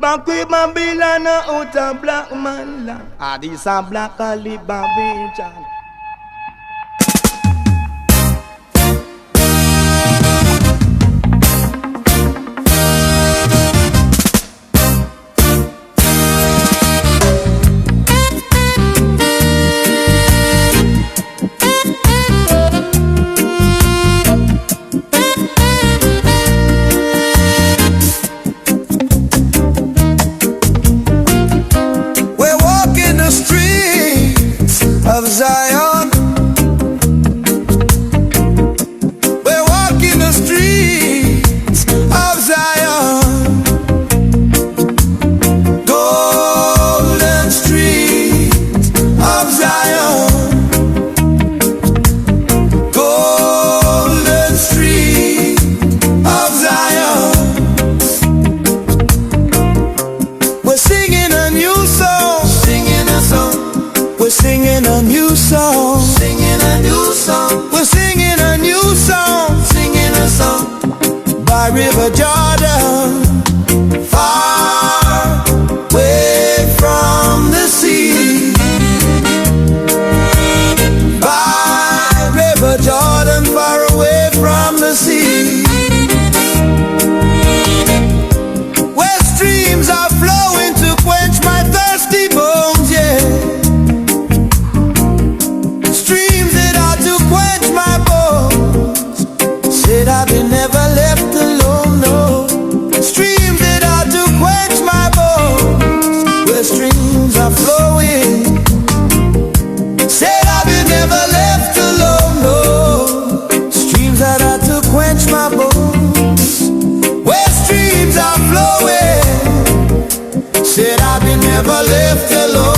Back with Babylon out of black man land. Ah, this a black Ali Babylon. Of Zion, we're walking the streets of Zion, golden streets of Zion, golden streets of Zion. We're singing a new song, singing a song. We're singing a new song, singing a new song. We're singing a new song, singing a song. By River Jordan, far away from the sea. By River Jordan, far away from the sea. Where streams are flowing to quench my thirsty bones, yeah. I've been never left alone, no. Streams that are to quench my bones, where streams are flowing. Said I've been never left alone, no. Streams that are to quench my bones, where streams are flowing. Said I've been never left alone.